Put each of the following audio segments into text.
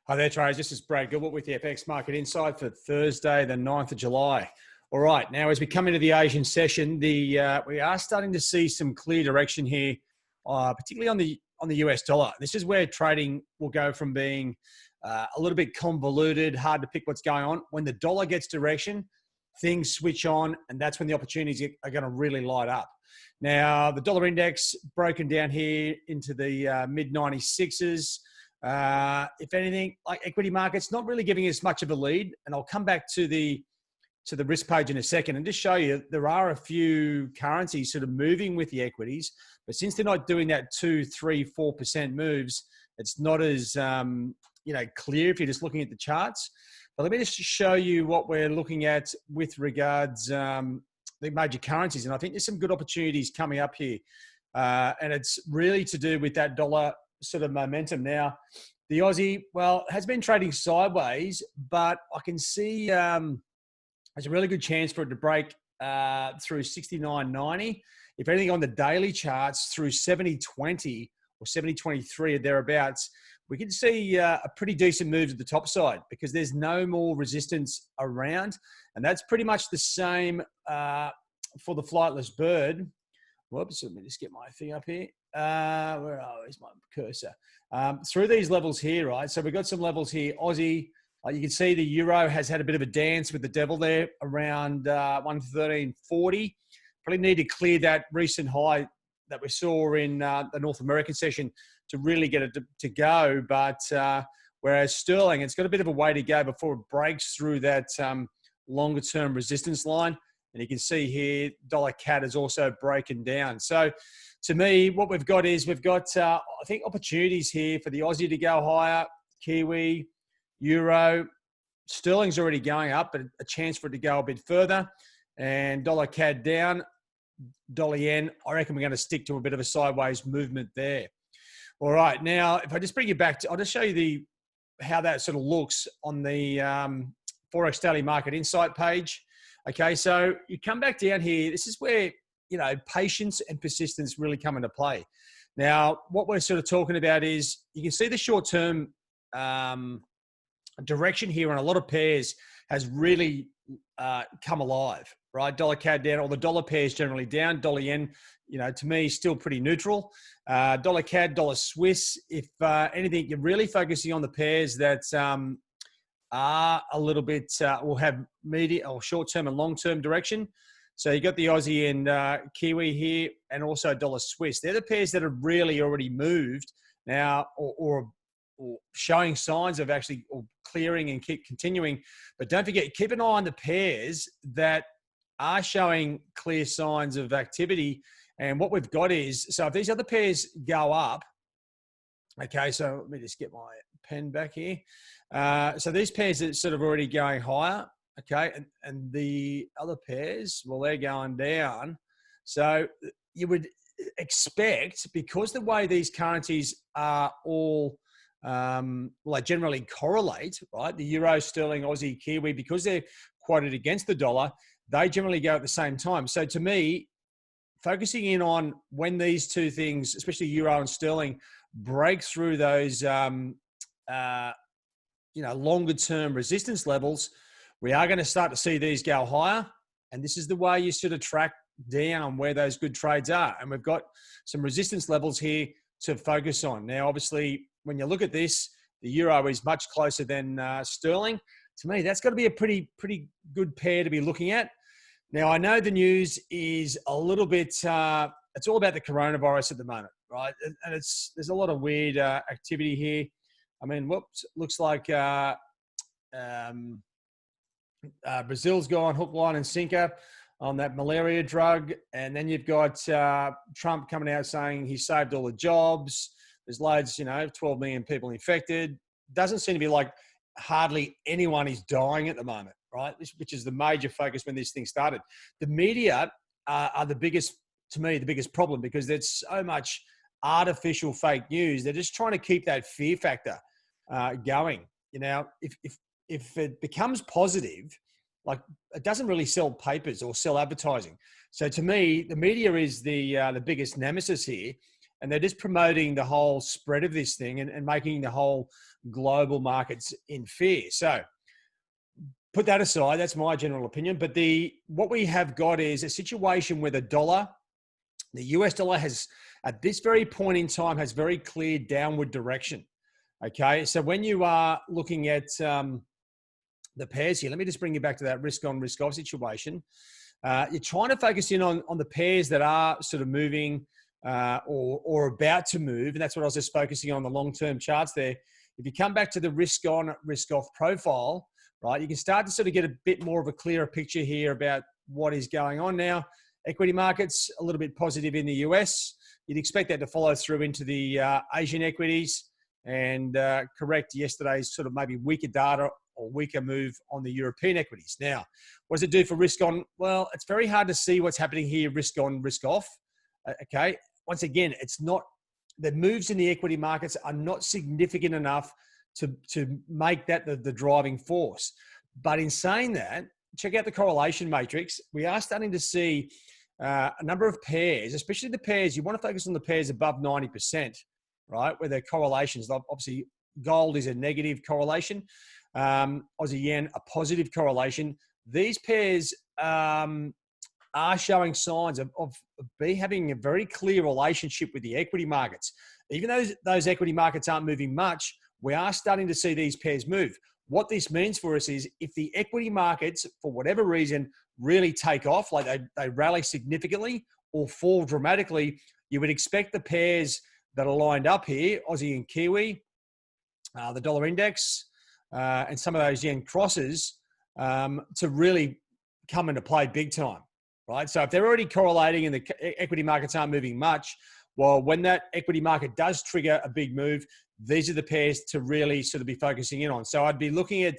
Hi there, traders. This is Brad Gilbert with the FX Market Insight for Thursday, the 9th of July. All right, now as we come into the Asian session, we are starting to see some clear direction here, particularly on the US dollar. This is where trading will go from being a little bit convoluted, hard to pick what's going on. When the dollar gets direction, things switch on, and that's when the opportunities are going to really light up. Now, the dollar index broken down here into the mid-96s. If anything, like equity markets, not really giving us much of a lead. And I'll come back to the risk page in a second and just show you there are a few currencies sort of moving with the equities, but since they're not doing that 2, 3, 4% moves, it's not as clear if you're just looking at the charts. But let me just show you what we're looking at with regards the major currencies, and I think there's some good opportunities coming up here, and it's really to do with that dollar sort of momentum. Now, the Aussie, well, has been trading sideways, but I can see there's a really good chance for it to break through 69.90. If anything, on the daily charts through 70.20 or 70.23 or thereabouts, we can see a pretty decent move to the top side because there's no more resistance around. And that's pretty much the same for the flightless bird. Whoops, let me just get my thing up here. Where's my cursor? Through these levels here, right? So we've got some levels here. Aussie, you can see the euro has had a bit of a dance with the devil there around 113.40. Probably need to clear that recent high that we saw in the North American session to really get it to go. But whereas sterling, it's got a bit of a way to go before it breaks through that longer term resistance line. And you can see here, dollar CAD is also breaking down. So to me, what we've got is I think, opportunities here for the Aussie to go higher, Kiwi, Euro. Sterling's already going up, but a chance for it to go a bit further. And dollar CAD down, dollar yen, I reckon we're going to stick to a bit of a sideways movement there. All right, now, if I just bring you back I'll just show you how that sort of looks on the Forex Daily Market Insight page. Okay, so you come back down here. This is where, patience and persistence really come into play. Now, what we're sort of talking about is you can see the short-term direction here on a lot of pairs has really come alive, right? Dollar CAD down, or the dollar pair is generally down. Dollar yen, to me, still pretty neutral. Dollar CAD, dollar Swiss, if anything, you're really focusing on the pairs that are a little bit, will have medium or short-term and long-term direction. So you got the Aussie and Kiwi here, and also dollar Swiss. They're the pairs that have really already moved now, or showing signs of actually or clearing and keep continuing. But don't forget, keep an eye on the pairs that are showing clear signs of activity. And what we've got is, so if these other pairs go up, okay, so let me just get my pen back here. So these pairs are sort of already going higher, okay, and the other pairs, well, they're going down. So you would expect, because the way these currencies are all, they generally correlate, right? The euro, sterling, Aussie, Kiwi, because they're quoted against the dollar, they generally go at the same time. So to me, focusing in on when these two things, especially euro and sterling, break through those longer term resistance levels, we are going to start to see these go higher. And this is the way you sort of track down where those good trades are. And we've got some resistance levels here to focus on. Now, obviously, when you look at this, the euro is much closer than sterling. To me, that's got to be a pretty good pair to be looking at. Now, I know the news is a little bit, it's all about the coronavirus at the moment, right? And there's a lot of weird activity here. I mean, looks like Brazil's gone hook, line, and sinker on that malaria drug. And then you've got Trump coming out saying he saved all the jobs. There's loads, 12 million people infected. Doesn't seem to be like hardly anyone is dying at the moment, right? Which is the major focus when this thing started. The media are the biggest problem, because there's so much artificial fake news. They're just trying to keep that fear factor going. If it becomes positive, like, it doesn't really sell papers or sell advertising. So to me, the media is the biggest nemesis here, and they're just promoting the whole spread of this thing and making the whole global markets in fear. So put that aside. That's my general opinion. But what we have got is a situation where the US dollar has, at this very point in time, has very clear downward direction. Okay. So when you are looking at the pairs here, let me just bring you back to that risk on, risk off situation. You're trying to focus in on the pairs that are sort of moving or about to move. And that's what I was just focusing on, the long-term charts there. If you come back to the risk on, risk off profile, right, you can start to sort of get a bit more of a clearer picture here about what is going on now. Equity markets, a little bit positive in the US. You'd expect that to follow through into the Asian equities and correct yesterday's sort of maybe weaker data or weaker move on the European equities. Now, what does it do for risk on? Well, it's very hard to see what's happening here, risk on, risk off. Okay. Once again, it's not, the moves in the equity markets are not significant enough to make that the driving force. But in saying that, check out the correlation matrix. We are starting to see a number of pairs, especially the pairs, you want to focus on the pairs above 90%, right? Where their correlations, obviously gold is a negative correlation. Aussie yen, a positive correlation. These pairs are showing signs of having a very clear relationship with the equity markets. Even though those equity markets aren't moving much, we are starting to see these pairs move. What this means for us is if the equity markets, for whatever reason, really take off, like they rally significantly or fall dramatically, you would expect the pairs that are lined up here, Aussie and Kiwi, the dollar index, and some of those yen crosses to really come into play big time, right? So if they're already correlating and the equity markets aren't moving much, well, when that equity market does trigger a big move, these are the pairs to really sort of be focusing in on. So I'd be looking at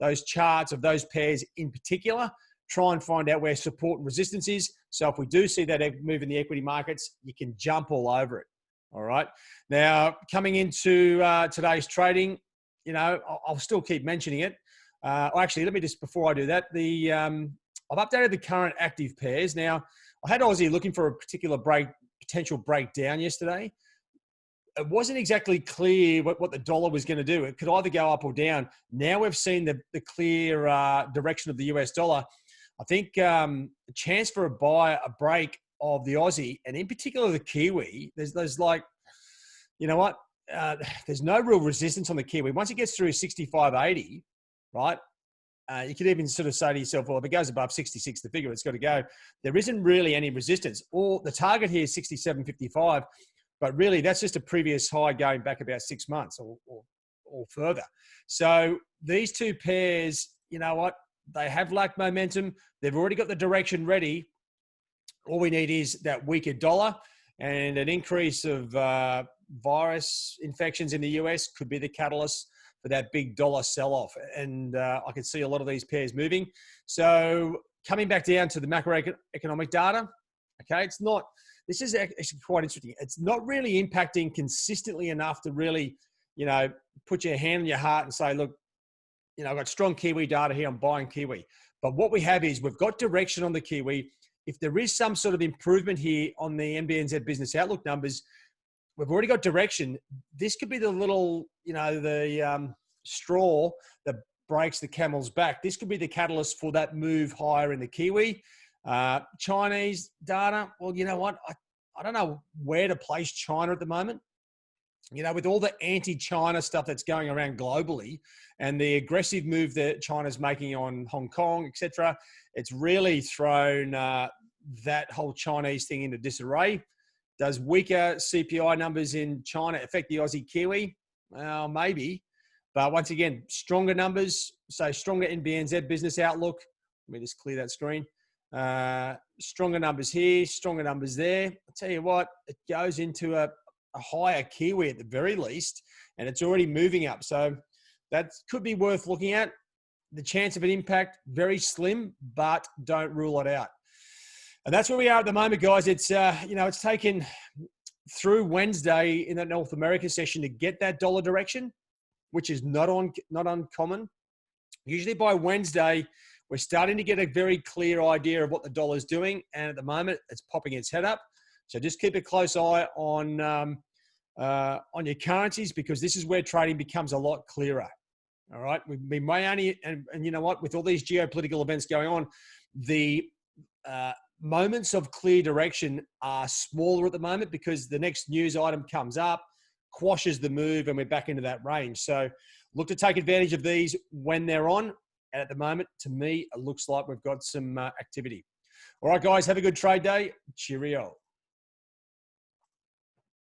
those charts of those pairs in particular, try and find out where support and resistance is. So if we do see that move in the equity markets, you can jump all over it. All right. Now, coming into today's trading, you know, I'll still keep mentioning it. Actually, let me just, before I do that, I've updated the current active pairs. Now, I had Aussie looking for a particular potential breakdown yesterday. It wasn't exactly clear what the dollar was going to do. It could either go up or down. Now we've seen the clear direction of the US dollar. I think a chance for a break of the Aussie, and in particular the Kiwi, there's like, you know what? There's no real resistance on the Kiwi. Once it gets through 65.80, right? You could even sort of say to yourself, well, if it goes above 66, the figure, it's got to go. There isn't really any resistance. Or the target here is 67.55, but really that's just a previous high going back about 6 months or further. So these two pairs, you know what? They have lacked momentum. They've already got the direction ready. All we need is that weaker dollar and an increase of virus infections in the US could be the catalyst for that big dollar sell-off. And I can see a lot of these pairs moving. So coming back down to the macroeconomic data, okay, this is actually quite interesting. It's not really impacting consistently enough to really, you know, put your hand on your heart and say, look, you know, I've got strong Kiwi data here, I'm buying Kiwi. But what we have is we've got direction on the Kiwi. If there is some sort of improvement here on the NBNZ business outlook numbers, we've already got direction. This could be the little, you know, the straw that breaks the camel's back. This could be the catalyst for that move higher in the Kiwi. Chinese data, well, you know what? I don't know where to place China at the moment. You know, with all the anti-China stuff that's going around globally and the aggressive move that China's making on Hong Kong, etc., it's really thrown that whole Chinese thing into disarray. Does weaker CPI numbers in China affect the Aussie Kiwi? Well, maybe. But once again, stronger numbers, so stronger NBNZ business outlook. Let me just clear that screen. Stronger numbers here, stronger numbers there. I'll tell you what, it goes into a higher Kiwi at the very least, and it's already moving up. So that could be worth looking at. The chance of an impact, very slim, but don't rule it out. And that's where we are at the moment, guys. It's, you know, it's taken through Wednesday in that North America session to get that dollar direction, which is not uncommon. Usually by Wednesday, we're starting to get a very clear idea of what the dollar's doing. And at the moment, it's popping its head up. So just keep a close eye on on your currencies, because this is where trading becomes a lot clearer. All right. We may only, and you know what, with all these geopolitical events going on, the moments of clear direction are smaller at the moment because the next news item comes up, quashes the move, and we're back into that range. So look to take advantage of these when they're on. And at the moment, to me, it looks like we've got some activity. All right, guys, have a good trade day. Cheerio.